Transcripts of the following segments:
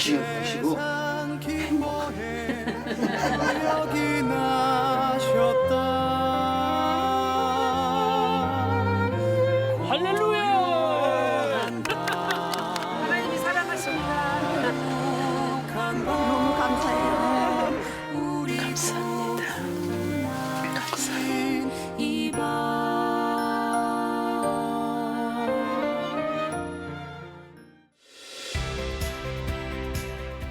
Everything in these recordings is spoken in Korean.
기억하시고 여기 나셨다. 할렐루야! 하나님이 사랑하십니다. 너무 감사해요. 감사합니다.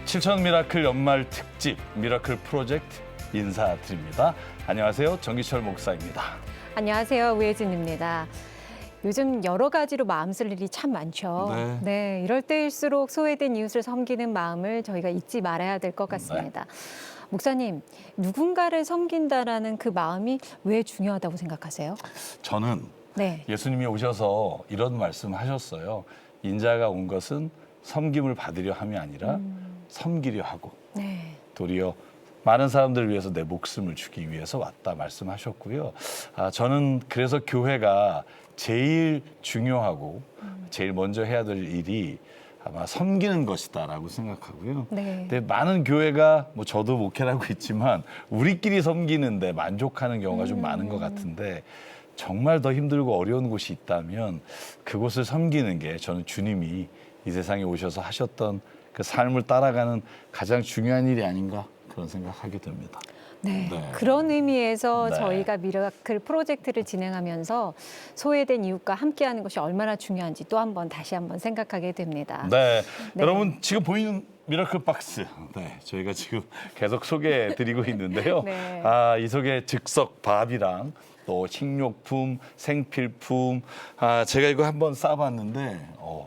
칠천 미라클 연말 특집 미라클 프로젝트 인사드립니다. 안녕하세요. 정기철 목사입니다. 안녕하세요. 우혜진입니다. 요즘 여러 가지로 마음 쓸 일이 참 많죠. 네, 이럴 때일수록 소외된 이웃을 섬기는 마음을 저희가 잊지 말아야 될 것 같습니다. 목사님, 누군가를 섬긴다라는 그 마음이 왜 중요하다고 생각하세요? 저는 네. 예수님이 오셔서 이런 말씀하셨어요. 인자가 온 것은 섬김을 받으려 함이 아니라 섬기려 하고 네. 도리어 많은 사람들을 위해서 내 목숨을 주기 위해서 왔다 말씀하셨고요. 저는 그래서 교회가 제일 중요하고 제일 먼저 해야 될 일이 아마 섬기는 것이다라고 생각하고요. 네. 근데 많은 교회가 뭐 저도 목회를 하고 있지만 우리끼리 섬기는데 만족하는 경우가 좀 많은 것 같은데 정말 더 힘들고 어려운 곳이 있다면 그곳을 섬기는 게 저는 주님이 이 세상에 오셔서 하셨던 그 삶을 따라가는 가장 중요한 일이 아닌가 그런 생각하게 됩니다. 네. 네. 그런 의미에서 네. 저희가 미라클 프로젝트를 진행하면서 소외된 이웃과 함께하는 것이 얼마나 중요한지 또 한 번 다시 한번 생각하게 됩니다. 네. 네. 여러분 지금 보이는 미라클 박스, 저희가 지금 계속 소개해드리고 있는데요. 네. 이 속에 즉석 밥이랑 또 식료품, 생필품, 제가 이거 한번 싸봤는데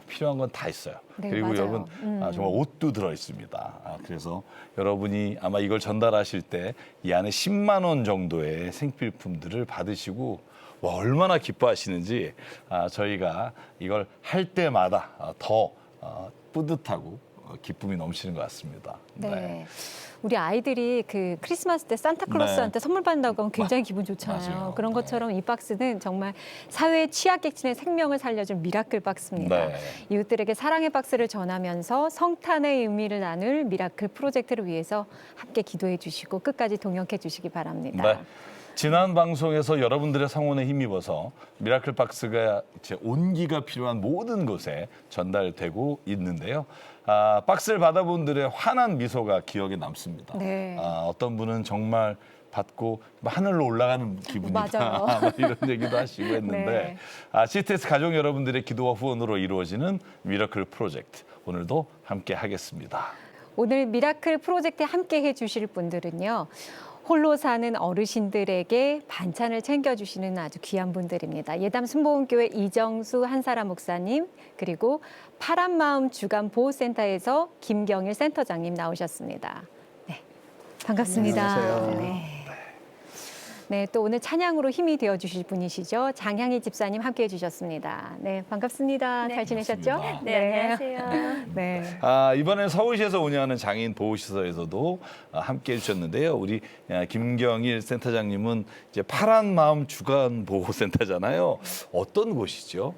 필요한 건 다 있어요. 네, 그리고 맞아요. 여러분 정말 옷도 들어 있습니다. 그래서 여러분이 아마 이걸 전달하실 때 이 안에 10만 원 정도의 생필품들을 받으시고 와, 얼마나 기뻐하시는지 저희가 이걸 할 때마다 더 뿌듯하고 기쁨이 넘치는 것 같습니다. 네. 우리 아이들이 그 크리스마스 때 산타클로스한테 선물 받는다고 하면 굉장히 기분 좋잖아요. 맞아요. 그런 것처럼 이 박스는 정말 사회 취약계층의 생명을 살려준 미라클 박스입니다. 네. 이웃들에게 사랑의 박스를 전하면서 성탄의 의미를 나눌 미라클 프로젝트를 위해서 함께 기도해 주시고 끝까지 동역해 주시기 바랍니다. 네. 지난 방송에서 여러분들의 성원에 힘입어서 미라클 박스가 이제 온기가 필요한 모든 곳에 전달되고 있는데요. 박스를 받아본 분들의 환한 미소가 기억에 남습니다. 네. 어떤 분은 정말 받고 하늘로 올라가는 기분이다. 맞아요. 이런 얘기도 하시고 했는데 CTS 가족 여러분들의 기도와 후원으로 이루어지는 미라클 프로젝트 오늘도 함께 하겠습니다. 오늘 미라클 프로젝트에 함께 해주실 분들은요. 홀로 사는 어르신들에게 반찬을 챙겨주시는 아주 귀한 분들입니다. 예담 순복음교회 이정수 한사람 목사님 그리고 파란마음 주간보호센터에서 김경일 센터장님 나오셨습니다. 네, 반갑습니다. 안녕하세요. 네, 또 오늘 찬양으로 힘이 되어주실 분이시죠. 장향희 집사님 함께해 주셨습니다. 네, 반갑습니다. 잘 지내셨죠? 반갑습니다. 네, 안녕하세요. 네. 이번에 서울시에서 운영하는 장애인 보호시설에서도 함께 해주셨는데요. 우리 김경일 센터장님은 이제 파란 마음 주간 보호센터잖아요. 어떤 곳이죠?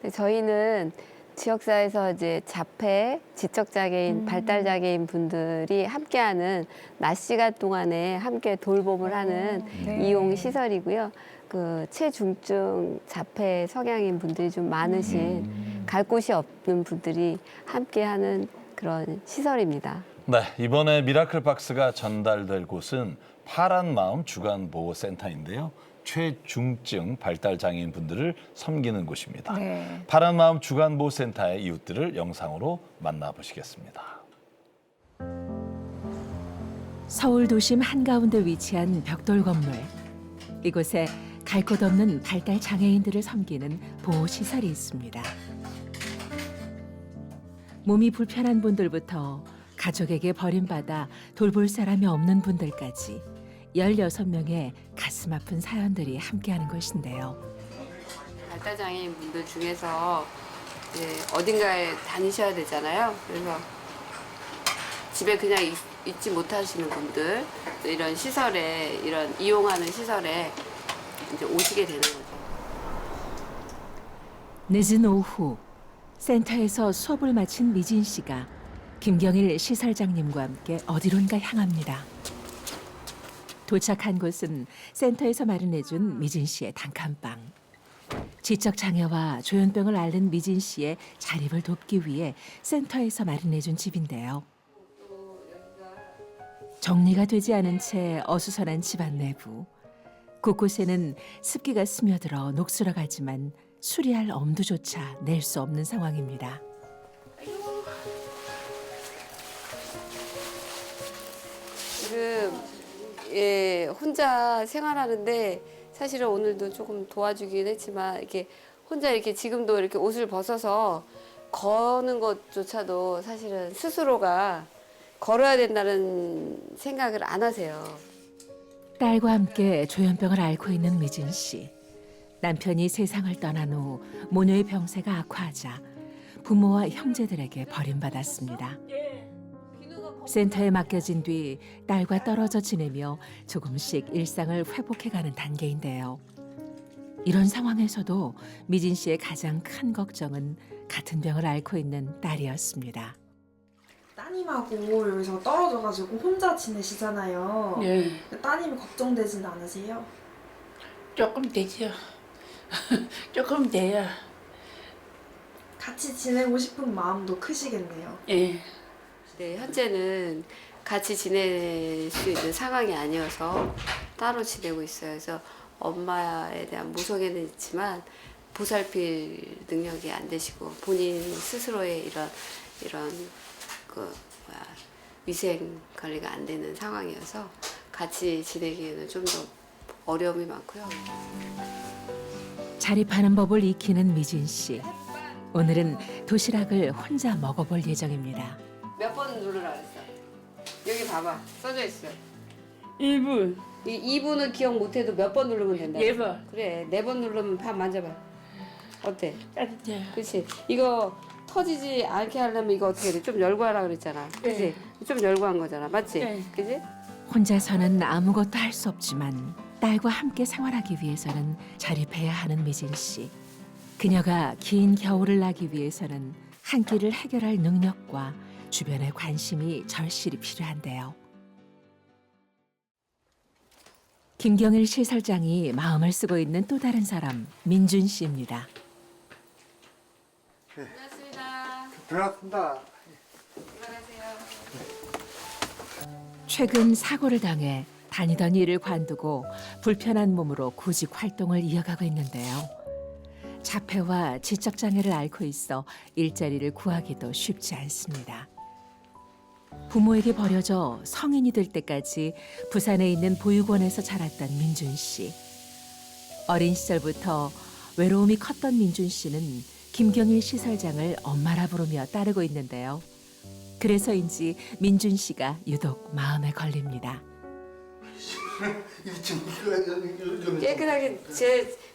네, 저희는 지역사회에서 이제 자폐, 지적장애인, 발달장애인 분들이 함께하는 낮 시간 동안에 함께 돌봄을 하는 네. 이용 시설이고요. 그 체중증 자폐 성향인 분들이 좀 많으신 갈 곳이 없는 분들이 함께하는 그런 시설입니다. 네, 이번에 미라클 박스가 전달될 곳은 파란 마음 주간 보호센터인데요. 최중증 발달 장애인 분들을 섬기는 곳입니다. 네. 파란 마음 주간 보호센터의 이웃들을 영상으로 만나보시겠습니다. 서울 도심 한가운데 위치한 벽돌 건물. 이곳에 갈 곳 없는 발달 장애인들을 섬기는 보호시설이 있습니다. 몸이 불편한 분들부터 가족에게 버림받아 돌볼 사람이 없는 분들까지 16명의 가슴 아픈 사연들이 함께하는 것인데요. 발달장애인 분들 중에서 이제 어딘가에 다니셔야 되잖아요. 그래서 집에 그냥 있지 못하시는 분들, 이런 시설에, 이런 이용하는 시설에 이제 오시게 되는 거죠. 늦은 오후 센터에서 수업을 마친 미진 씨가 김경일 시설장님과 함께 어디론가 향합니다. 도착한 곳은 센터에서 마련해준 미진 씨의 단칸방. 지적 장애와 조현병을 앓는 미진 씨의 자립을 돕기 위해 센터에서 마련해준 집인데요. 정리가 되지 않은 채 어수선한 집안 내부. 곳곳에는 습기가 스며들어 녹슬어가지만 수리할 엄두조차 낼 수 없는 상황입니다. 지금 혼자 생활하는데 사실은 오늘도 조금 도와주긴 했지만 이렇게 혼자 이렇게 지금도 이렇게 옷을 벗어서 거는 것조차도 사실은 스스로가 걸어야 된다는 생각을 안 하세요. 딸과 함께 조현병을 앓고 있는 미진 씨. 남편이 세상을 떠난 후 모녀의 병세가 악화하자 부모와 형제들에게 버림받았습니다. 센터에 맡겨진 뒤 딸과 떨어져 지내며 조금씩 일상을 회복해가는 단계인데요. 이런 상황에서도 미진 씨의 가장 큰 걱정은 같은 병을 앓고 있는 딸이었습니다. 따님하고 여기서 떨어져가지고 혼자 지내시잖아요. 네, 따님이 걱정되진 않으세요? 조금 되죠. 조금 돼요. 같이 지내고 싶은 마음도 크시겠네요. 예. 네, 현재는 같이 지낼 수 있는 상황이 아니어서 따로 지내고 있어요. 그래서 엄마에 대한 모성애는 있지만 보살필 능력이 안 되시고 본인 스스로의 이런 위생 관리가 안 되는 상황이어서 같이 지내기에는 좀 더 어려움이 많고요. 자립하는 법을 익히는 미진 씨. 오늘은 도시락을 혼자 먹어볼 예정입니다. 몇 번 누르라 그랬어? 여기 봐봐. 써져 있어. 1분, 이 2분은 기억 못해도 몇 번 누르면 된다. 4번. 그래, 4번 누르면 밥 만져봐. 어때? 따뜻해요. 그렇지. 이거 터지지 않게 하려면 이거 어떻게 해야 돼? 좀 열고 하라 그랬잖아. 그렇지? 네. 좀 열고 한 거잖아. 맞지? 네. 그지? 혼자서는 아무것도 할 수 없지만 딸과 함께 생활하기 위해서는 자립해야 하는 미진 씨. 그녀가 긴 겨울을 나기 위해서는 한 끼를 해결할 능력과 주변의 관심이 절실히 필요한데요. 김경일 시설장이 마음을 쓰고 있는 또 다른 사람, 민준 씨입니다. 고맙습니다. 들어갔습니다. 들어가세요. 최근 사고를 당해 다니던 일을 관두고 불편한 몸으로 구직 활동을 이어가고 있는데요. 자폐와 지적 장애를 앓고 있어 일자리를 구하기도 쉽지 않습니다. 부모에게 버려져 성인이 될 때까지 부산에 있는 보육원에서 자랐던 민준 씨. 어린 시절부터 외로움이 컸던 민준 씨는 김경일 시설장을 엄마라 부르며 따르고 있는데요. 그래서인지 민준 씨가 유독 마음에 걸립니다. 깨끗하게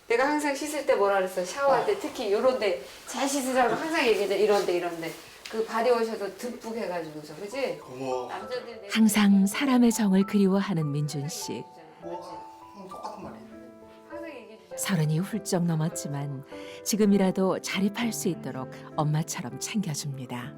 내가 항상 씻을 때 뭐라 그랬어? 샤워할 때 특히 이런데 잘 씻으라고 항상 얘기해. 이런데 그 바디워셔도 듬뿍 해가지고서 그지? 고마워. 남자들 항상 사람의 정을 그리워하는 민준 씨. 똑같은 말이에요. 항상 얘기해 주잖아. 30이 훌쩍 넘었지만 지금이라도 자립할 수 있도록 엄마처럼 챙겨줍니다.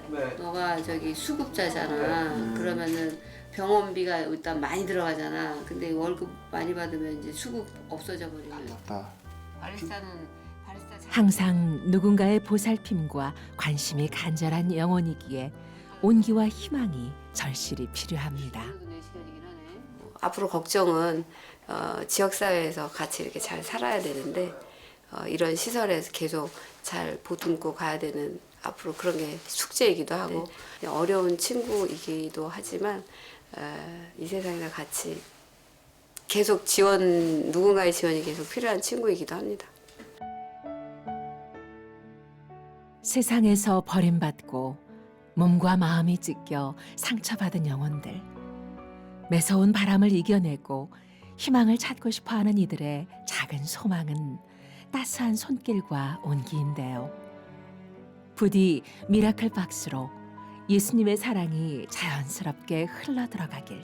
네. 너가 저기 수급자잖아. 그러면은 병원비가 일단 많이 들어가잖아. 근데 월급 많이 받으면 이제 수급 없어져 버리면 바리스타는 항상 누군가의 보살핌과 관심이 간절한 영혼이기에 온기와 희망이 절실히 필요합니다. 앞으로 걱정은 지역사회에서 같이 이렇게 잘 살아야 되는데 이런 시설에서 계속 잘 보듬고 가야 되는 앞으로 그런 게 숙제이기도 하고 어려운 친구이기도 하지만 이 세상이랑 같이 계속 누군가의 지원이 계속 필요한 친구이기도 합니다. 세상에서 버림받고 몸과 마음이 찢겨 상처받은 영혼들. 매서운 바람을 이겨내고 희망을 찾고 싶어하는 이들의 작은 소망은 따스한 손길과 온기인데요. 부디 미라클 박스로 예수님의 사랑이 자연스럽게 흘러들어가길.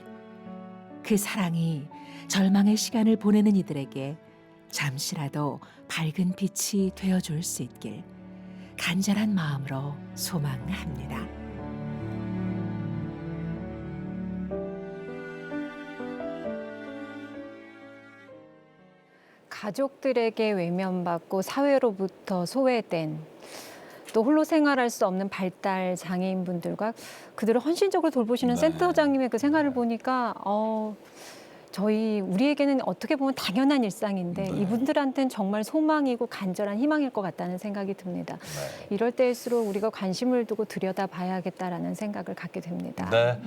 그 사랑이 절망의 시간을 보내는 이들에게 잠시라도 밝은 빛이 되어줄 수 있길. 간절한 마음으로 소망합니다. 가족들에게 외면받고 사회로부터 소외된 또 홀로 생활할 수 없는 발달 장애인분들과 그들을 헌신적으로 돌보시는 네. 센터장님의 그 생활을 보니까 우리에게는 어떻게 보면 당연한 일상인데 네. 이분들한테는 정말 소망이고 간절한 희망일 것 같다는 생각이 듭니다. 네. 이럴 때일수록 우리가 관심을 두고 들여다봐야겠다라는 생각을 갖게 됩니다. 네.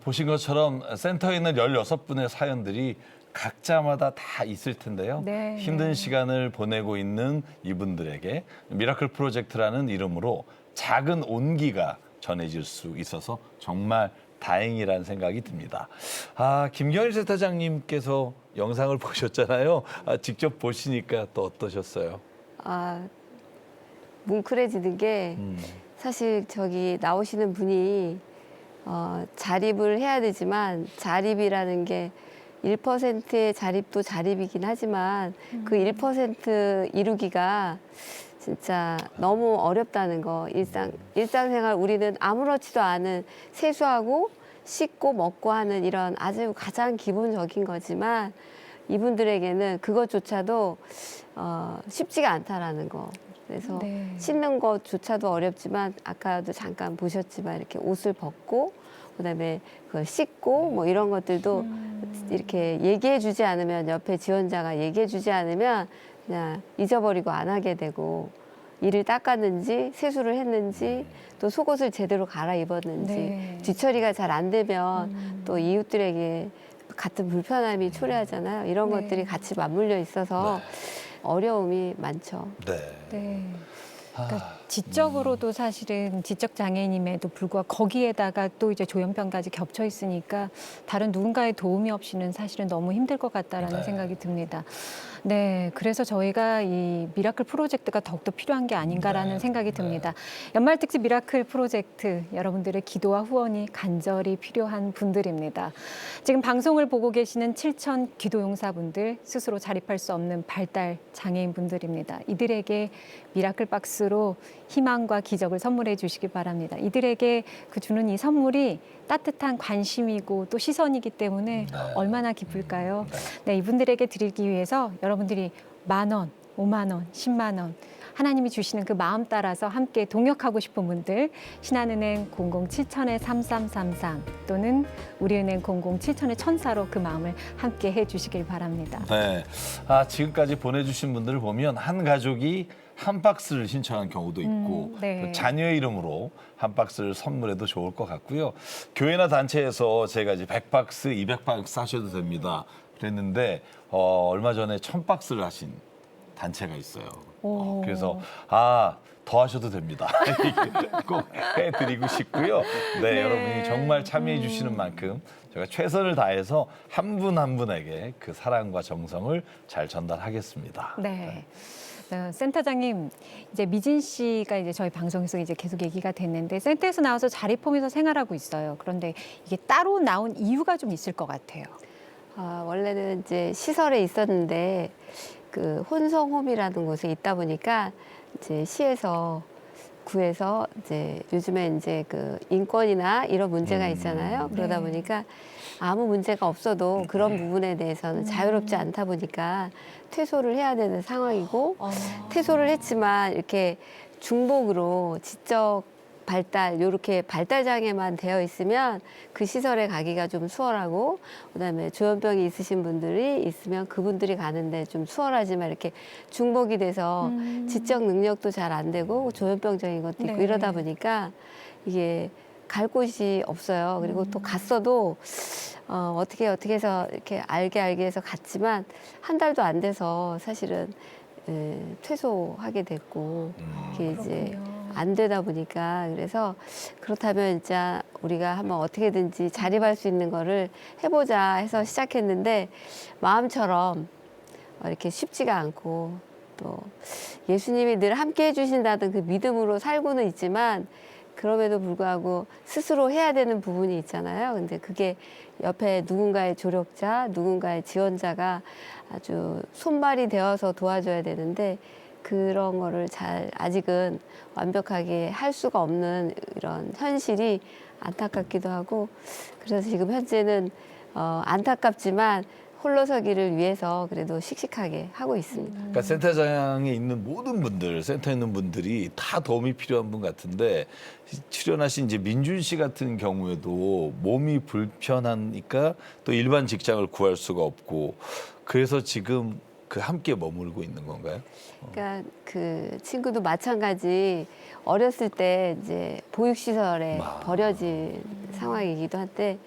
보신 것처럼 센터에 있는 16분의 사연들이 각자마다 다 있을 텐데요. 네. 힘든 시간을 보내고 있는 이분들에게 미라클 프로젝트라는 이름으로 작은 온기가 전해질 수 있어서 정말 다행이라는 생각이 듭니다. 김경일 센터장님께서 영상을 보셨잖아요. 직접 보시니까 또 어떠셨어요? 뭉클해지는 게 사실 저기 나오시는 분이 자립을 해야 되지만 자립이라는 게 1%의 자립도 자립이긴 하지만 그 1% 이루기가 진짜 너무 어렵다는 거. 일상생활 우리는 아무렇지도 않은 세수하고 씻고 먹고 하는 이런 아주 가장 기본적인 거지만 이분들에게는 그것조차도 쉽지가 않다라는 거. 그래서 네. 씻는 것조차도 어렵지만 아까도 잠깐 보셨지만 이렇게 옷을 벗고 그다음에 그걸 씻고 뭐 이런 것들도 이렇게 얘기해 주지 않으면 옆에 지원자가 얘기해 주지 않으면 그냥 잊어버리고 안 하게 되고 이를 닦았는지 세수를 했는지 또 속옷을 제대로 갈아입었는지 네. 뒤처리가 잘 안 되면 또 이웃들에게 같은 불편함이 초래하잖아요. 이런 네. 것들이 같이 맞물려 있어서 어려움이 많죠. 네. 네. 그러니까 지적으로도 사실은 지적 장애인임에도 불구하고 거기에다가 또 이제 조현병까지 겹쳐 있으니까 다른 누군가의 도움이 없이는 사실은 너무 힘들 것 같다라는 네. 생각이 듭니다. 네, 그래서 저희가 이 미라클 프로젝트가 더욱더 필요한 게 아닌가라는 네. 생각이 듭니다. 연말 특집 미라클 프로젝트 여러분들의 기도와 후원이 간절히 필요한 분들입니다. 지금 방송을 보고 계시는 7,000 기도용사분들 스스로 자립할 수 없는 발달 장애인 분들입니다. 이들에게 미라클 박스로 희망과 기적을 선물해 주시기 바랍니다. 이들에게 그 주는 이 선물이 따뜻한 관심이고 또 시선이기 때문에 얼마나 기쁠까요? 네, 이분들에게 드리기 위해서 여러분들이 10,000원, 50,000원, 10만 원 하나님이 주시는 그 마음 따라서 함께 동역하고 싶은 분들 신한은행 007-3333 또는 우리은행 007-1000로 그 마음을 함께 해주시길 바랍니다. 네. 지금까지 보내주신 분들을 보면 한 가족이 한 박스를 신청한 경우도 있고 네. 또 자녀의 이름으로 한 박스를 선물해도 좋을 것 같고요. 교회나 단체에서 제가 이제 100박스, 200박스 하셔도 됩니다. 그랬는데 얼마 전에 1000박스를 하신 단체가 있어요. 그래서 더 하셔도 됩니다. 꼭 해드리고 싶고요. 네, 여러분이 정말 참여해 주시는 만큼 제가 최선을 다해서 한 분 한 분에게 그 사랑과 정성을 잘 전달하겠습니다. 네. 센터장님, 이제 미진 씨가 이제 저희 방송에서 이제 계속 얘기가 됐는데 센터에서 나와서 자립홈에서 생활하고 있어요. 그런데 이게 따로 나온 이유가 좀 있을 것 같아요. 원래는 이제 시설에 있었는데 그 혼성홈이라는 곳에 있다 보니까 이제 시에서 구해서 이제 요즘에 이제 그 인권이나 이런 문제가 있잖아요. 그러다 보니까 아무 문제가 없어도 그런 부분에 대해서는 자유롭지 않다 보니까 퇴소를 해야 되는 상황이고 퇴소를 했지만 이렇게 중복으로 지적 발달 요렇게 발달 장애만 되어 있으면 그 시설에 가기가 좀 수월하고 그다음에 조현병이 있으신 분들이 있으면 그분들이 가는데 좀 수월하지만 이렇게 중복이 돼서 지적 능력도 잘 안 되고 조현병적인 것도 있고 네. 이러다 보니까 이게 갈 곳이 없어요. 그리고 또 갔어도 어떻게 해서 이렇게 알게 해서 갔지만 한 달도 안 돼서 사실은 퇴소하게 됐고 이게 이제 안 되다 보니까 그래서 그렇다면 진짜 우리가 한번 어떻게든지 자립할 수 있는 거를 해보자 해서 시작했는데 마음처럼 이렇게 쉽지가 않고 또 예수님이 늘 함께 해주신다던 그 믿음으로 살고는 있지만 그럼에도 불구하고 스스로 해야 되는 부분이 있잖아요. 근데 그게 옆에 누군가의 조력자, 누군가의 지원자가 아주 손발이 되어서 도와줘야 되는데 그런 거를 잘 아직은 완벽하게 할 수가 없는 이런 현실이 안타깝기도 하고 그래서 지금 현재는 안타깝지만 홀로서기를 위해서 그래도 씩씩하게 하고 있습니다. 그러니까 센터장에 있는 모든 분들, 센터에 있는 분들이 다 도움이 필요한 분 같은데 출연하신 이제 민준 씨 같은 경우에도 몸이 불편하니까 또 일반 직장을 구할 수가 없고 그래서 지금 그 함께 머물고 있는 건가요? 그러니까 그 친구도 마찬가지 어렸을 때 이제 보육시설에 버려진 상황이기도 한데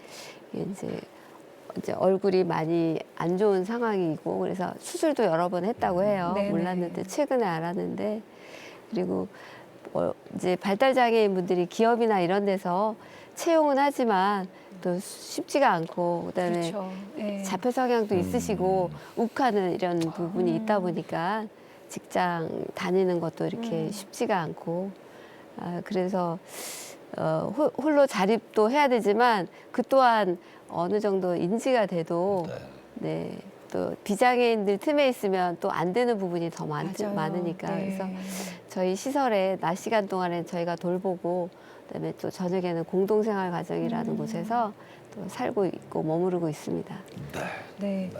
이제 얼굴이 많이 안 좋은 상황이고 그래서 수술도 여러 번 했다고 해요. 네네. 몰랐는데 최근에 알았는데 그리고 이제 발달 장애인 분들이 기업이나 이런 데서 채용은 하지만 또 쉽지가 않고 그다음에 그렇죠. 예. 자폐 성향도 있으시고 욱하는 이런 부분이 있다 보니까 직장 다니는 것도 이렇게 쉽지가 않고 그래서 홀로 자립도 해야 되지만 그 또한 어느 정도 인지가 돼도 네, 또 비장애인들 틈에 있으면 또 안 되는 부분이 더 맞아요. 많으니까 네. 그래서 저희 시설에 낮 시간 동안에 저희가 돌보고 그다음에 또 저녁에는 공동생활 가정이라는 곳에서 또 살고 있고 머무르고 있습니다. 네.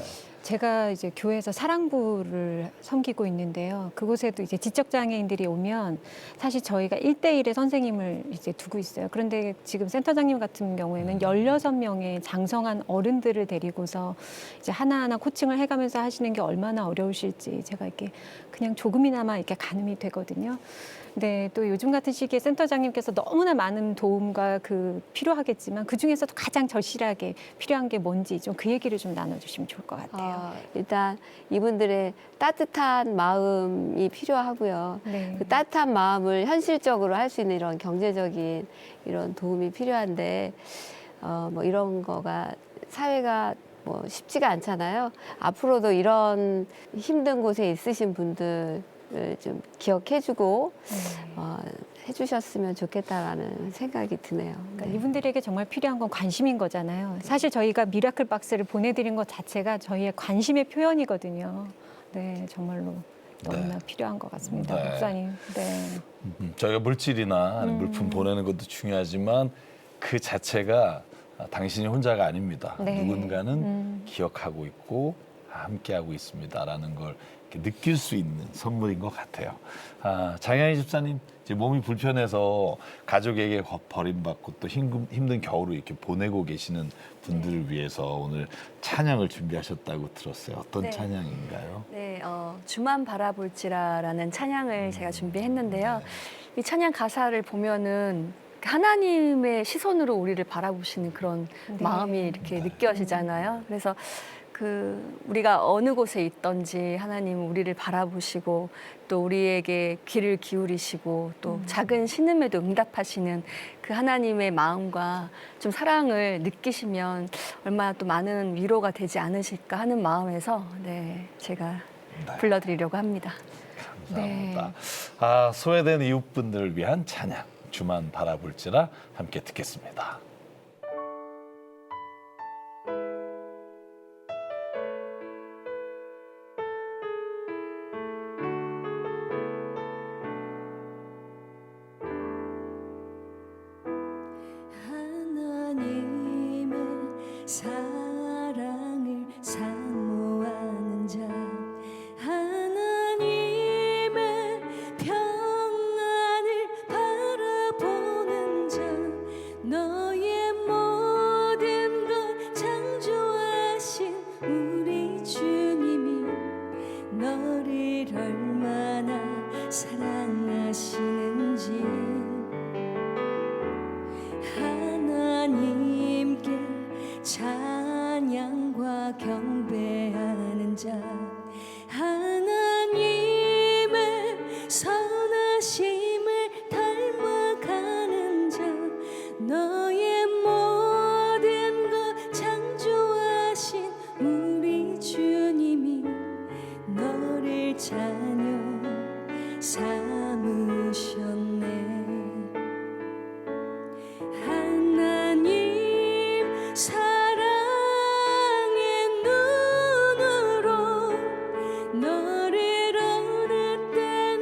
제가 이제 교회에서 사랑부를 섬기고 있는데요. 그곳에도 이제 지적장애인들이 오면 사실 저희가 1대1의 선생님을 이제 두고 있어요. 그런데 지금 센터장님 같은 경우에는 16명의 장성한 어른들을 데리고서 이제 하나하나 코칭을 해가면서 하시는 게 얼마나 어려우실지 제가 이렇게 그냥 조금이나마 이렇게 가늠이 되거든요. 네, 또 요즘 같은 시기에 센터장님께서 너무나 많은 도움과 필요하겠지만 그 중에서도 가장 절실하게 필요한 게 뭔지 좀 그 얘기를 좀 나눠주시면 좋을 것 같아요. 일단 이분들의 따뜻한 마음이 필요하고요. 네. 그 따뜻한 마음을 현실적으로 할 수 있는 이런 경제적인 이런 도움이 필요한데 뭐 이런 거가 사회가 뭐 쉽지가 않잖아요. 앞으로도 이런 힘든 곳에 있으신 분들 좀 기억해주고 해주셨으면 좋겠다라는 생각이 드네요. 그러니까 이분들에게 정말 필요한 건 관심인 거잖아요. 사실 저희가 미라클 박스를 보내드린 것 자체가 저희의 관심의 표현이거든요. 네, 정말로 너무나 필요한 것 같습니다, 네. 목사님. 네. 저희가 물질이나 물품 보내는 것도 중요하지만 그 자체가 당신이 혼자가 아닙니다. 네. 누군가는 기억하고 있고 함께하고 있습니다라는 걸 이렇게 느낄 수 있는 선물인 것 같아요. 장현희 집사님, 이제 몸이 불편해서 가족에게 버림받고 또 힘든 겨울을 이렇게 보내고 계시는 분들을 위해서 오늘 찬양을 준비하셨다고 들었어요. 어떤 네. 찬양인가요? 네, 주만 바라볼지라라는 찬양을 제가 준비했는데요. 이 찬양 가사를 보면은 하나님의 시선으로 우리를 바라보시는 그런 마음이 이렇게 느껴지잖아요. 그래서 우리가 어느 곳에 있든지 하나님은 우리를 바라보시고 또 우리에게 귀를 기울이시고 또 작은 신음에도 응답하시는 그 하나님의 마음과 좀 사랑을 느끼시면 얼마나 또 많은 위로가 되지 않으실까 하는 마음에서 제가 불러드리려고 합니다. 감사합니다. 소외된 이웃분들을 위한 찬양, 주만 바라볼지라 함께 듣겠습니다. 하나님의 사랑을 사모하는 자 하나님의 평안을 바라보는 자 너의 모든 것 창조하신 우리 주님이 너를 얼마나 사랑하시는지 하나님께 찬양과 경배하는 자 하나님의 선하심을 닮아가는 자 너의 모든 것 창조하신 우리 주님이 너를 자녀 삼으셨네 하나님 사랑의 눈으로 너를 어느 때나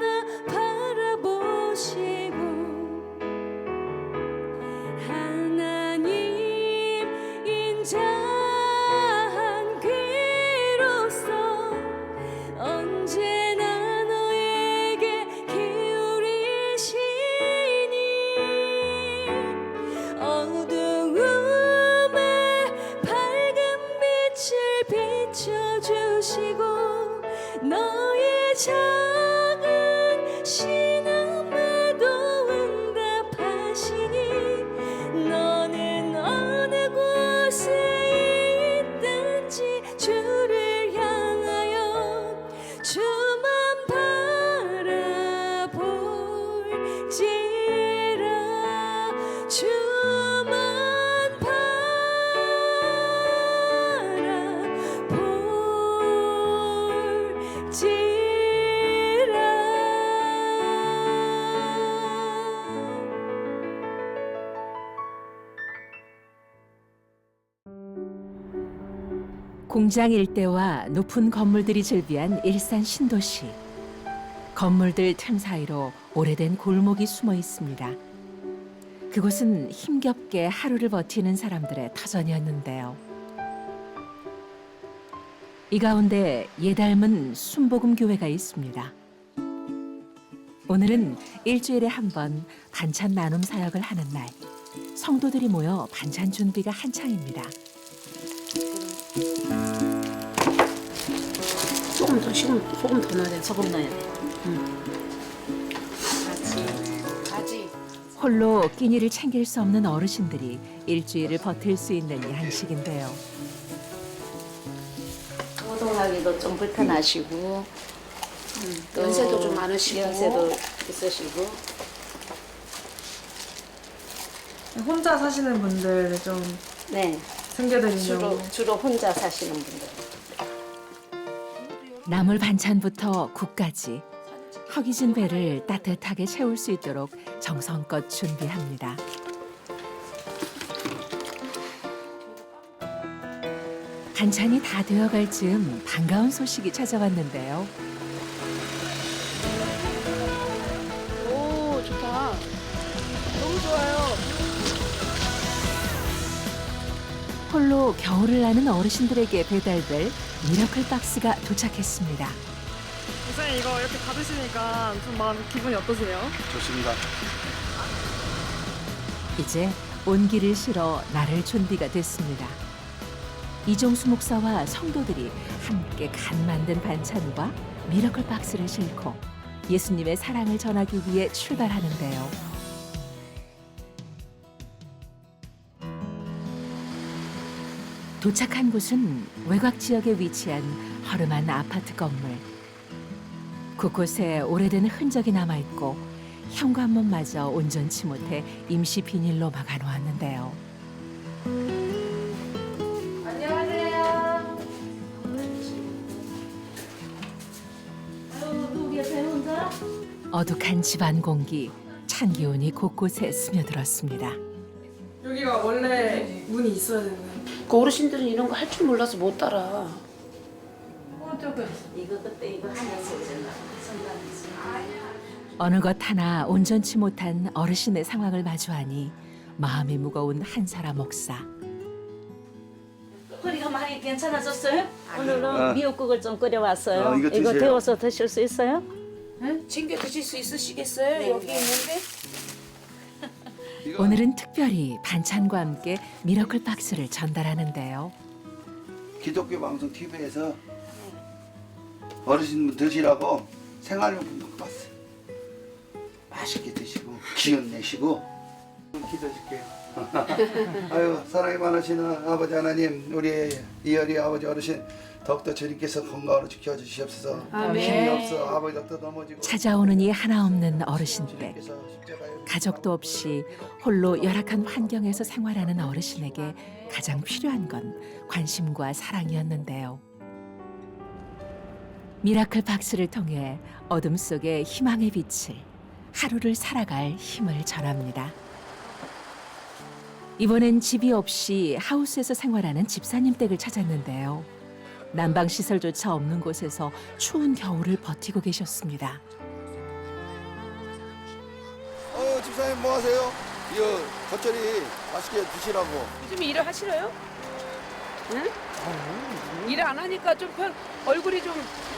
공장 일대와 높은 건물들이 즐비한 일산 신도시. 건물들 틈 사이로 오래된 골목이 숨어 있습니다. 그곳은 힘겹게 하루를 버티는 사람들의 터전이었는데요. 이 가운데 예닮은 순복음교회가 있습니다. 오늘은 일주일에 한 번 반찬 나눔 사역을 하는 날. 성도들이 모여 반찬 준비가 한창입니다. 소금 더 넣어야 돼. 소금 넣어야 돼. 가지. 홀로 끼니를 챙길 수 없는 어르신들이 일주일을 버틸 수 있는 양식인데요. 노동하기도 좀 불편하시고 또 연세도 좀 많으시고 연세도 있으시고 혼자 사시는 분들 좀 네 챙겨드리려고. 주로 혼자 사시는 분들. 나물 반찬부터 국까지 허기진 배를 따뜻하게 채울 수 있도록 정성껏 준비합니다. 반찬이 다 되어갈 즈음 반가운 소식이 찾아왔는데요. 오 좋다. 너무 좋아요. 홀로 겨울을 나는 어르신들에게 배달될 미러클 박스가 도착했습니다. 선생님 이거 이렇게 받으시니까 좀 마음 기분이 어떠세요? 좋습니다. 이제 온기를 실어 나를 준비가 됐습니다. 이종수 목사와 성도들이 함께 간 만든 반찬과 미러클 박스를 싣고 예수님의 사랑을 전하기 위해 출발하는데요. 도착한 곳은 외곽 지역에 위치한 허름한 아파트 건물. 곳곳에 오래된 흔적이 남아있고 현관문마저 온전치 못해 임시 비닐로 막아놓았는데요. 안녕하세요. 아유, 누구 계세요, 혼자? 어둑한 집안 공기, 찬 기운이 곳곳에 스며들었습니다. 여기가 원래 문이 있어야 되는. 그 어르신들은 이런 거 할 줄 몰라서 못 따라. 이거 그때 이거 하면서 오잖아. 어느 것 하나 온전치 못한 어르신의 상황을 마주하니 마음이 무거운 한사라 목사. 허리가 많이 괜찮아졌어요? 오늘은 미역국을 좀 끓여왔어요. 이거 이거 드세요. 데워서 드실 수 있어요? 챙겨 드실 수 있으시겠어요? 여기 있는데. 오늘은 특별히 반찬과 함께 미러클 박스를 전달하는데요. 기독교 방송 TV에서 어르신분 드시라고 생활용품 갖고 왔어요. 맛있게 드시고 기운 내시고 기도해줄게요. 아유 사랑이 많으시는 아버지 하나님, 우리 이열이 아버지 어르신 더욱더 주님께서 건강으로 지켜주시옵소서. 힘이 없어 아버지 더욱더 넘어지고 찾아오는 이 하나 없는 어르신댁. 주님께서 십자가에 가족도 없이 홀로 열악한 환경에서 생활하는 어르신에게 가장 필요한 건 관심과 사랑이었는데요. 미라클 박스를 통해 어둠 속에 희망의 빛을, 하루를 살아갈 힘을 전합니다. 이번엔 집이 없이 하우스에서 생활하는 집사님 댁을 찾았는데요. 난방 시설조차 없는 곳에서 추운 겨울을 버티고 계셨습니다. 집사님 뭐 하세요? 이거 겉절이 맛있게 드시라고. 요즘 일을 하시러요? 응? 일 안 하니까 좀 얼굴이 좀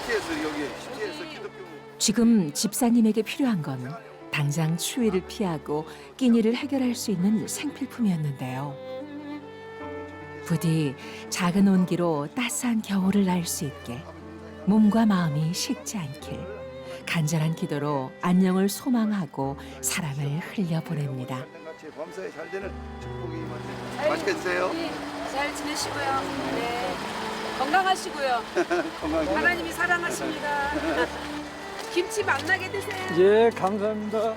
CTS 여기 CTS 기독교. 지금 집사님에게 필요한 건 당장 추위를 피하고 끼니를 해결할 수 있는 생필품이었는데요. 부디 작은 온기로 따스한 겨울을 날 수 있게 몸과 마음이 식지 않길 간절한 기도로 안녕을 소망하고 사랑을 흘려보냅니다. 같이 범사에 잘 되는 축복이 임하세요. 맛있게 드세요. 잘 지내시고요. 네. 건강하시고요. 건강하게. 하나님이 사랑하십니다. 김치 맛나게 드세요. 예, 감사합니다.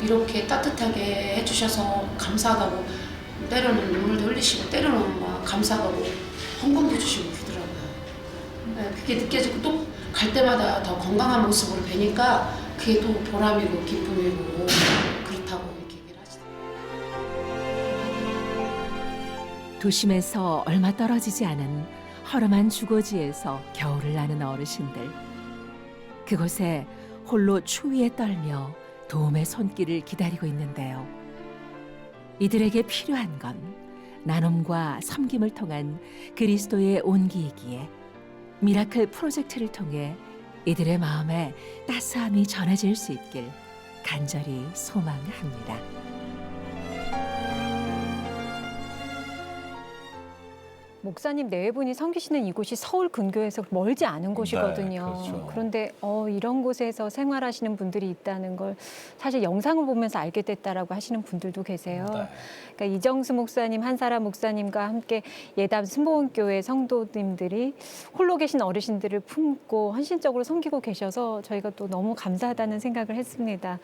이렇게 따뜻하게 해주셔서 감사하다고, 때로는 눈물도 흘리시고 때로는 막 감사하다고 헌금도 주시고 그러더라고요. 네, 그게 느껴지고 또 갈 때마다 더 건강한 모습으로 뵈니까 그게 또 보람이고 기쁨이고 그렇다고 이렇게 얘기를 하시더라고요. 도심에서 얼마 떨어지지 않은 허름한 주거지에서 겨울을 나는 어르신들. 그곳에 홀로 추위에 떨며 도움의 손길을 기다리고 있는데요. 이들에게 필요한 건 나눔과 섬김을 통한 그리스도의 온기이기에 미라클 프로젝트를 통해 이들의 마음에 따스함이 전해질 수 있길 간절히 소망합니다. 목사님 네 분이 섬기시는 이곳이 서울 근교에서 멀지 않은 곳이거든요. 그렇죠. 그런데 이런 곳에서 생활하시는 분들이 있다는 걸 사실 영상을 보면서 알게 됐다라고 하시는 분들도 계세요. 그러니까 이정수 목사님, 한사라 목사님과 함께 예담 순복음교회 성도님들이 홀로 계신 어르신들을 품고 헌신적으로 섬기고 계셔서 저희가 또 너무 감사하다는 생각을 했습니다.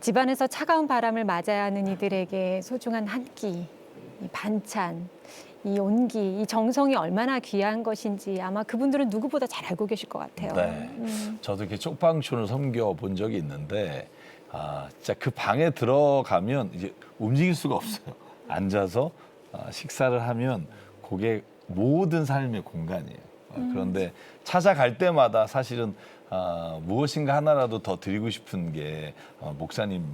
집안에서 차가운 바람을 맞아야 하는 이들에게 소중한 한 끼, 이 반찬, 이 온기, 이 정성이 얼마나 귀한 것인지 아마 그분들은 누구보다 잘 알고 계실 것 같아요. 네. 저도 이렇게 쪽방촌을 섬겨 본 적이 있는데 진짜 그 방에 들어가면 이제 움직일 수가 없어요. 앉아서 식사를 하면 그게 모든 삶의 공간이에요. 그런데 찾아갈 때마다 사실은 무엇인가 하나라도 더 드리고 싶은 게 목사님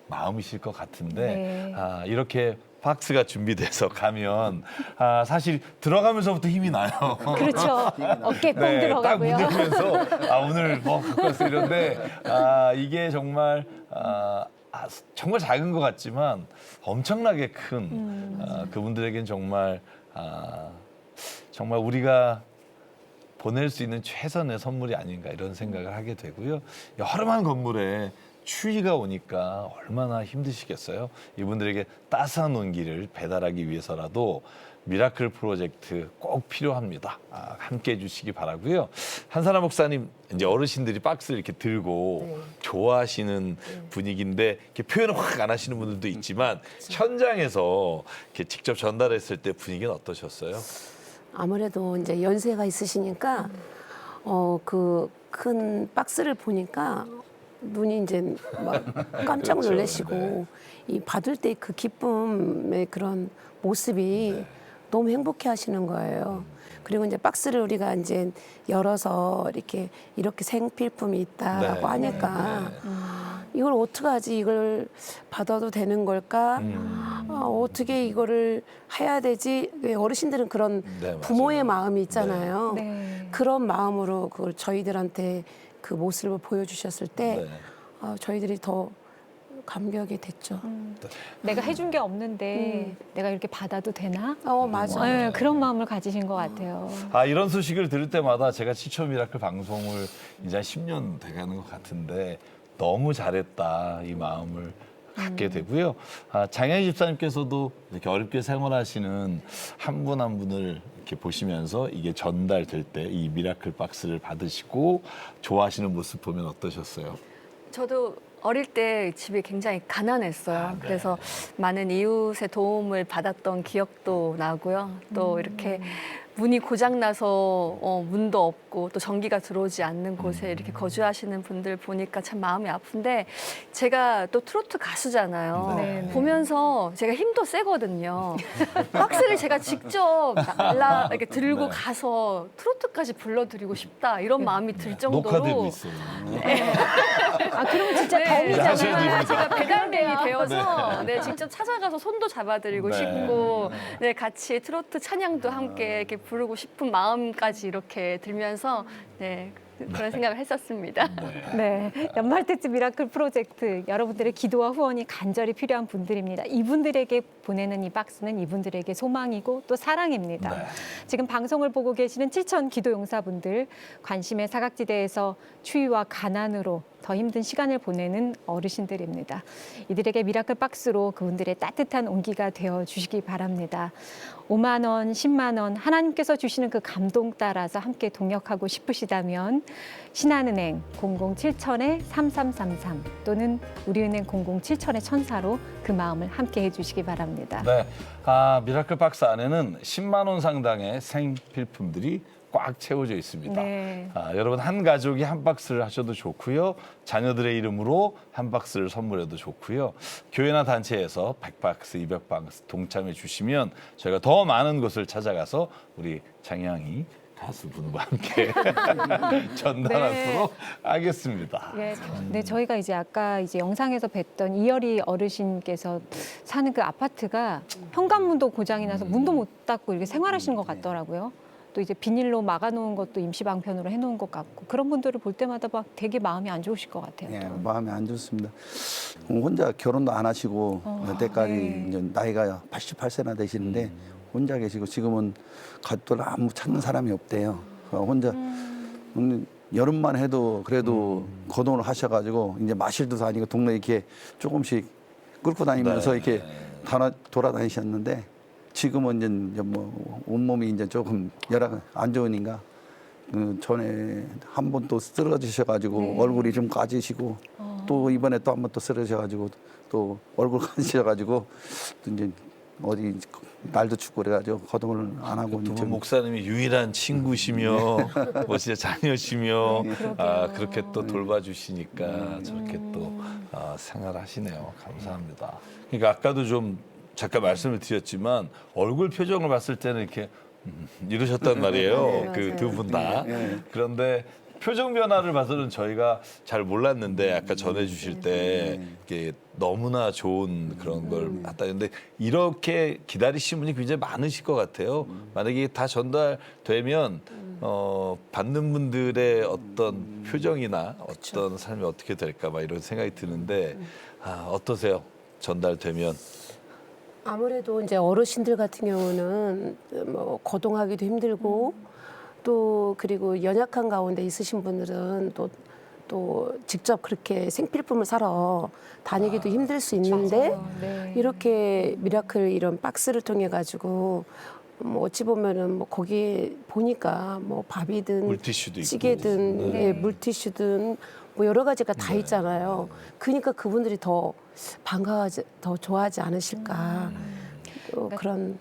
마음이실 것 같은데 네. 이렇게 박스가 준비돼서 가면 사실 들어가면서부터 힘이 나요. 그렇죠. 어깨 뻥 네, 들어가고요. 딱 문들면서 오늘 뭐 갖고 왔어 이런데 이게 정말 정말 작은 것 같지만 엄청나게 큰 그분들에겐 정말 정말 우리가 보낼 수 있는 최선의 선물이 아닌가 이런 생각을 하게 되고요. 이 허름한 건물에 추위가 오니까 얼마나 힘드시겠어요. 이분들에게 따스한 온기를 배달하기 위해서라도 미라클 프로젝트 꼭 필요합니다. 함께 해주시기 바라고요. 한사라 목사님 이제 어르신들이 박스를 이렇게 들고 좋아하시는 분위기인데 이렇게 표현을 확 안 하시는 분들도 있지만 현장에서 이렇게 직접 전달했을 때 분위기는 어떠셨어요? 아무래도 이제 연세가 있으시니까 그 큰 박스를 보니까 눈이 이제 막 깜짝 그렇죠. 놀라시고 네. 이 받을 때 그 기쁨의 그런 모습이 너무 행복해 하시는 거예요. 그리고 이제 박스를 우리가 이제 열어서 이렇게 생필품이 있다라고 하니까 이걸 어떡하지? 이걸 받아도 되는 걸까? 어떻게 이거를 해야 되지? 어르신들은 그런 부모의 마음이 있잖아요. 네. 그런 마음으로 그걸 저희들한테 그 모습을 보여주셨을 때 저희들이 더 감격이 됐죠. 내가 해준 게 없는데 내가 이렇게 받아도 되나? 맞아. 네, 그런 마음을 가지신 것 같아요. 이런 소식을 들을 때마다 제가 지초 미라클 방송을 이제 한 10년 돼가는 것 같은데 너무 잘했다 이 마음을 갖게 되고요. 장현희 집사님께서도 이렇게 어렵게 생활하시는 한 분 한 분을 이렇게 보시면서 이게 전달될 때 이 미라클 박스를 받으시고 좋아하시는 모습 보면 어떠셨어요? 저도 어릴 때 집이 굉장히 가난했어요. 그래서 많은 이웃의 도움을 받았던 기억도 나고요. 또 이렇게 문이 고장나서 문도 없고 또 전기가 들어오지 않는 곳에 이렇게 거주하시는 분들 보니까 참 마음이 아픈데 제가 또 트로트 가수잖아요. 네. 보면서 제가 힘도 세거든요. 박스를 제가 직접 이렇게 들고 가서 트로트까지 불러드리고 싶다 이런 마음이 들 정도로 녹화되고 있어요. 그러면 진짜 네, 덤이잖아요. 제가 배달맨이 되어서 직접 찾아가서 손도 잡아드리고 싶고 같이 트로트 찬양도 함께 이렇게 부르고 싶은 마음까지 이렇게 들면서 그런 생각을 했었습니다. 네, 연말 특집 미라클 프로젝트 여러분들의 기도와 후원이 간절히 필요한 분들입니다. 이분들에게 보내는 이 박스는 이분들에게 소망이고 또 사랑입니다. 지금 방송을 보고 계시는 7천 기도용사분들, 관심의 사각지대에서 추위와 가난으로 더 힘든 시간을 보내는 어르신들입니다. 이들에게 미라클 박스로 그분들의 따뜻한 온기가 되어 주시기 바랍니다. 5만 원, 10만 원 하나님께서 주시는 그 감동 따라서 함께 동역하고 싶으시다면 신한은행 007-3333 또는 우리은행 007-1000로 그 마음을 함께 해주시기 바랍니다. 네, 미라클 박스 안에는 10만 원 상당의 생필품들이 꽉 채워져 있습니다. 네. 여러분 한 가족이 한 박스를 하셔도 좋고요. 자녀들의 이름으로 한 박스를 선물해도 좋고요. 교회나 단체에서 100박스, 200박스 동참해 주시면 저희가 더 많은 곳을 찾아가서 우리 장향이 가수분과 함께 전달하도록 하겠습니다. 네, 저희가 이제 아까 이제 영상에서 뵀던 이열이 어르신께서 사는 그 아파트가 현관문도 고장이 나서 문도 못 닫고 이렇게 생활하시는 것 같더라고요. 또 이제 비닐로 막아놓은 것도 임시 방편으로 해놓은 것 같고 그런 분들을 볼 때마다 막 되게 마음이 안 좋으실 것 같아요. 예, 마음이 안 좋습니다. 혼자 결혼도 안 하시고 여태까지 이제 나이가 88세나 되시는데 혼자 계시고 지금은 가족들 아무 찾는 사람이 없대요. 혼자 여름만 해도 그래도 거동을 하셔가지고 이제 마실도 다니고 동네 이렇게 조금씩 끌고 다니면서 이렇게 돌아다니셨는데 지금은 이제 뭐 온몸이 이제 조금 안 좋으니까 전에 한 번 또 쓰러지셔가지고 얼굴이 좀 까지시고 또 이번에 또 한 번 또 쓰러지셔가지고 또 얼굴 까지셔가지고 또 이제 어디 날도 춥고 그래가지고 거동을 안 하고 두 분 목사님이 유일한 친구시며 뭐 진짜 자녀시며 그렇게 또 돌봐주시니까 저렇게 또 생활하시네요. 감사합니다. 그러니까 아까도 좀 잠깐 말씀을 드렸지만 얼굴 표정을 봤을 때는 이렇게 이러셨단 말이에요. 그 두 분 다. 그런데 표정 변화를 봐서는 저희가 잘 몰랐는데 아까 전해주실 때 이게 너무나 좋은 그런 걸 봤다는데 이렇게 기다리신 분이 굉장히 많으실 것 같아요. 만약에 다 전달되면 받는 분들의 어떤 표정이나 어떤 삶이 어떻게 될까 막 이런 생각이 드는데 어떠세요? 전달되면? 아무래도 이제 어르신들 같은 경우는 뭐 거동하기도 힘들고 또 그리고 연약한 가운데 있으신 분들은 또 직접 그렇게 생필품을 사러 다니기도 힘들 수 있는데 이렇게 미라클 이런 박스를 통해 가지고 뭐 어찌 보면은 뭐 거기 보니까 뭐 밥이든 물티슈도 찌개든 있고. 예, 물티슈든 뭐 여러 가지가 다 있잖아요. 그러니까 그분들이 더 반가워하지 더 좋아하지 않으실까 또 그런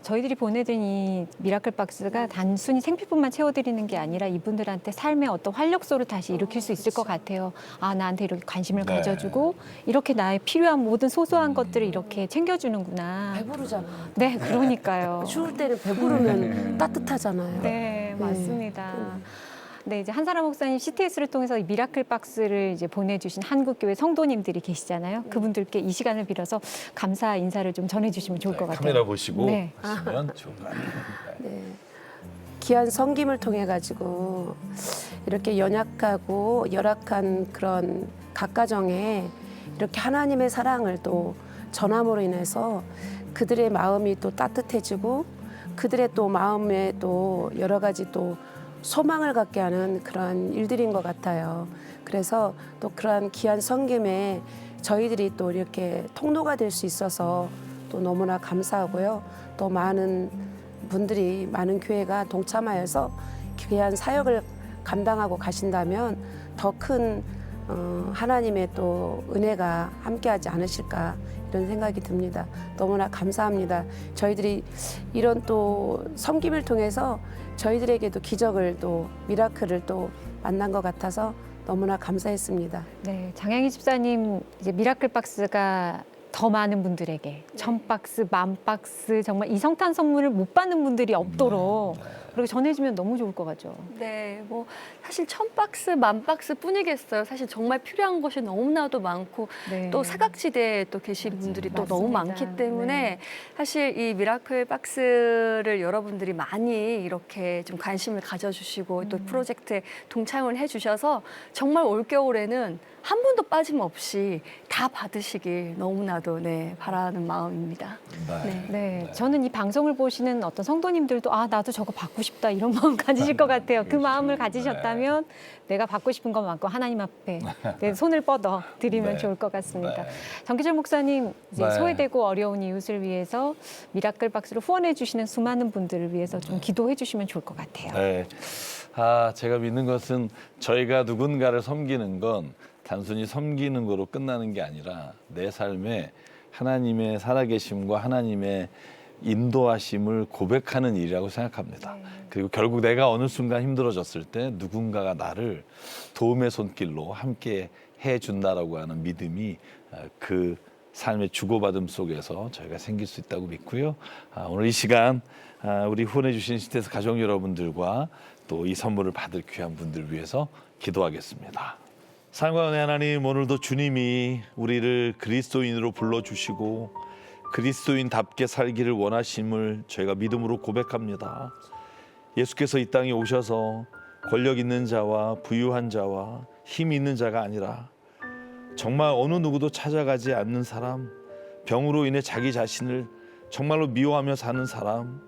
저희들이 보내드린 이 미라클 박스가 단순히 생필품만 채워드리는 게 아니라 이분들한테 삶의 어떤 활력소를 다시 일으킬 수 있을 것 같아요. 나한테 이렇게 관심을 가져주고 이렇게 나의 필요한 모든 소소한 것들을 이렇게 챙겨주는구나. 배부르잖아. 네, 그러니까요. 추울 때는 배부르면 따뜻하잖아요. 네, 맞습니다. 네, 이제 한사람 목사님 CTS를 통해서 이 미라클 박스를 이제 보내주신 한국교회 성도님들이 계시잖아요. 그분들께 이 시간을 빌어서 감사 인사를 좀 전해주시면 좋을 것 같아요. 카메라 보시고 하시면 좋을 것 같아요. 네. 귀한 섬김을 통해 가지고 이렇게 연약하고 열악한 그런 각 가정에 이렇게 하나님의 사랑을 또 전함으로 인해서 그들의 마음이 또 따뜻해지고 그들의 또 마음에 또 여러 가지 또 소망을 갖게 하는 그런 일들인 것 같아요. 그래서 또 그러한 귀한 섬김에 저희들이 또 이렇게 통로가 될 수 있어서 또 너무나 감사하고요. 또 많은 분들이 많은 교회가 동참하여서 귀한 사역을 감당하고 가신다면 더 큰 하나님의 또 은혜가 함께하지 않으실까 이런 생각이 듭니다. 너무나 감사합니다. 저희들이 이런 또 섬김을 통해서 저희들에게도 기적을 또 미라클을 또 만난 것 같아서 너무나 감사했습니다. 네, 장향희 집사님 이제 미라클 박스가 더 많은 분들에게 1000박스, 10,000박스 정말 이성탄 선물을 못 받는 분들이 없도록 그렇게 전해주면 너무 좋을 것 같죠. 네, 뭐 사실 1000박스, 10,000박스 뿐이겠어요. 사실 정말 필요한 것이 너무나도 많고 또 사각지대에 또 계신 분들이 또 너무 많기 때문에 사실 이 미라클 박스를 여러분들이 많이 이렇게 좀 관심을 가져주시고 또 프로젝트에 동참을 해주셔서 정말 올겨울에는 한 분도 빠짐없이 다 받으시길 너무나도 바라는 마음입니다. 네, 저는 이 방송을 보시는 어떤 성도님들도 나도 저거 받고 싶다 이런 마음 가지실 것 같아요. 그 마음을 가지셨다면 내가 받고 싶은 것만큼 하나님 앞에 내 손을 뻗어 드리면 좋을 것 같습니다. 정기철 목사님 이제 소외되고 어려운 이웃을 위해서 미라클 박스로 후원해 주시는 수많은 분들을 위해서 좀 기도해 주시면 좋을 것 같아요. 네. 제가 믿는 것은 저희가 누군가를 섬기는 건 단순히 섬기는 거로 끝나는 게 아니라 내 삶에 하나님의 살아계심과 하나님의 인도하심을 고백하는 일이라고 생각합니다. 그리고 결국 내가 어느 순간 힘들어졌을 때 누군가가 나를 도움의 손길로 함께 해준다라고 하는 믿음이 그 삶의 주고받음 속에서 저희가 생길 수 있다고 믿고요. 오늘 이 시간 우리 후원해 주신 시테스 가족 여러분들과 또 이 선물을 받을 귀한 분들 위해서 기도하겠습니다. 사랑과 은혜 하나님, 오늘도 주님이 우리를 그리스도인으로 불러주시고 그리스도인답게 살기를 원하심을 저희가 믿음으로 고백합니다. 예수께서 이 땅에 오셔서 권력 있는 자와 부유한 자와 힘 있는 자가 아니라 정말 어느 누구도 찾아가지 않는 사람, 병으로 인해 자기 자신을 정말로 미워하며 사는 사람,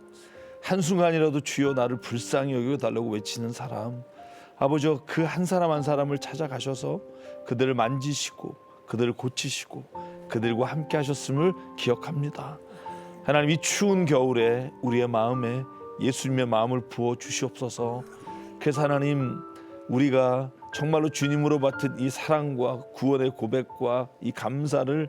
한순간이라도 주여 나를 불쌍히 여겨달라고 외치는 사람, 아버지 그 한 사람 한 사람을 찾아가셔서 그들을 만지시고 그들을 고치시고 그들과 함께 하셨음을 기억합니다. 하나님, 이 추운 겨울에 우리의 마음에 예수님의 마음을 부어 주시옵소서. 그래서 하나님, 우리가 정말로 주님으로 받은 이 사랑과 구원의 고백과 이 감사를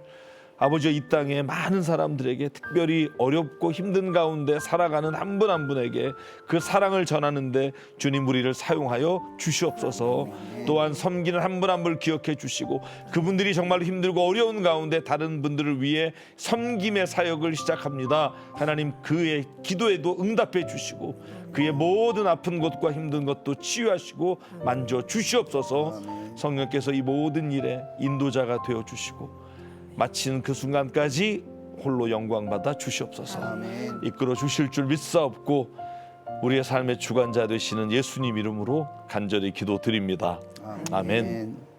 아버지 이 땅에 많은 사람들에게 특별히 어렵고 힘든 가운데 살아가는 한 분 한 분에게 그 사랑을 전하는데 주님 우리를 사용하여 주시옵소서. 또한 섬기는 한 분 한 분을 기억해 주시고 그분들이 정말 힘들고 어려운 가운데 다른 분들을 위해 섬김의 사역을 시작합니다. 하나님, 그의 기도에도 응답해 주시고 그의 모든 아픈 것과 힘든 것도 치유하시고 만져 주시옵소서. 성령께서 이 모든 일에 인도자가 되어 주시고 마치는 그 순간까지 홀로 영광받아 주시옵소서. 이끌어 주실 줄 믿사옵고 우리의 삶의 주관자 되시는 예수님 이름으로 간절히 기도드립니다. 아멘.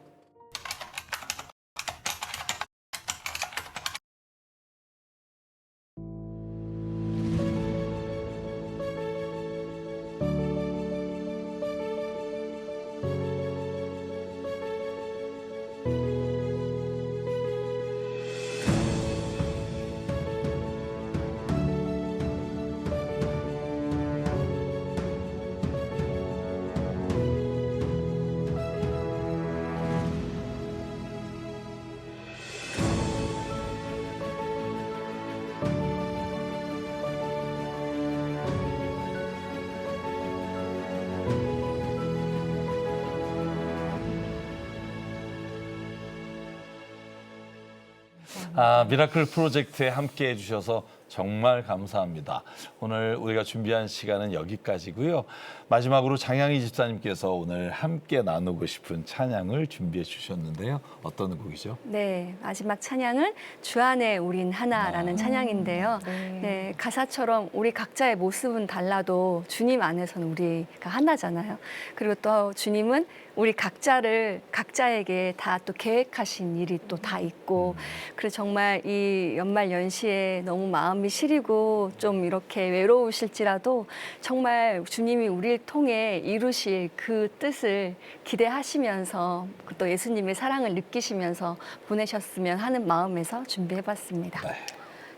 미라클 프로젝트에 함께 해주셔서 정말 감사합니다. 오늘 우리가 준비한 시간은 여기까지고요. 마지막으로 장향희 집사님께서 오늘 함께 나누고 싶은 찬양을 준비해 주셨는데요. 어떤 곡이죠? 네, 마지막 찬양은 주 안에 우린 하나라는 찬양인데요. 네, 가사처럼 우리 각자의 모습은 달라도 주님 안에서는 우리가 하나잖아요. 그리고 또 주님은 우리 각자에게 다 또 계획하신 일이 또 다 있고, 그래서 정말 이 연말 연시에 너무 마음이 시리고 좀 이렇게 외로우실지라도 정말 주님이 우리를 통해 이루실 그 뜻을 기대하시면서 또 예수님의 사랑을 느끼시면서 보내셨으면 하는 마음에서 준비해봤습니다.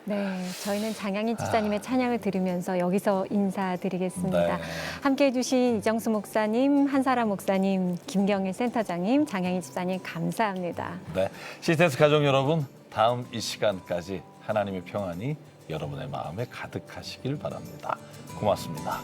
네, 저희는 장향희 집사님의 찬양을 들으면서 여기서 인사드리겠습니다. 네. 함께해 주신 이정수 목사님, 한사라 목사님, 김경일 센터장님, 장향희 집사님 감사합니다. 네, 시스테스 가족 여러분, 다음 이 시간까지 하나님의 평안이 여러분의 마음에 가득하시길 바랍니다. 고맙습니다.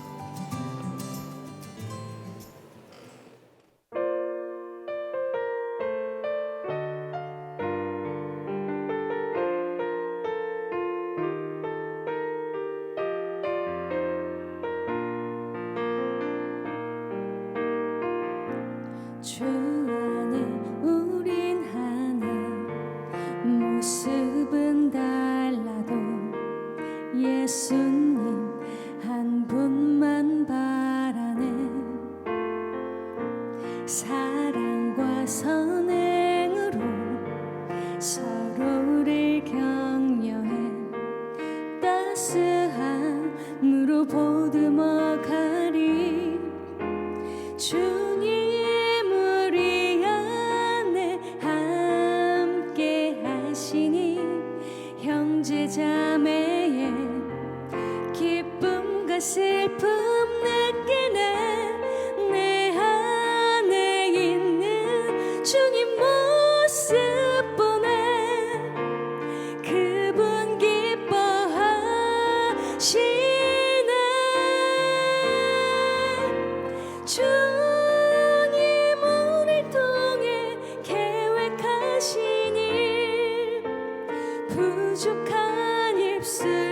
주 안에 우린 하나, 모습은 달라도 예수님 한 분만 수줍한 입술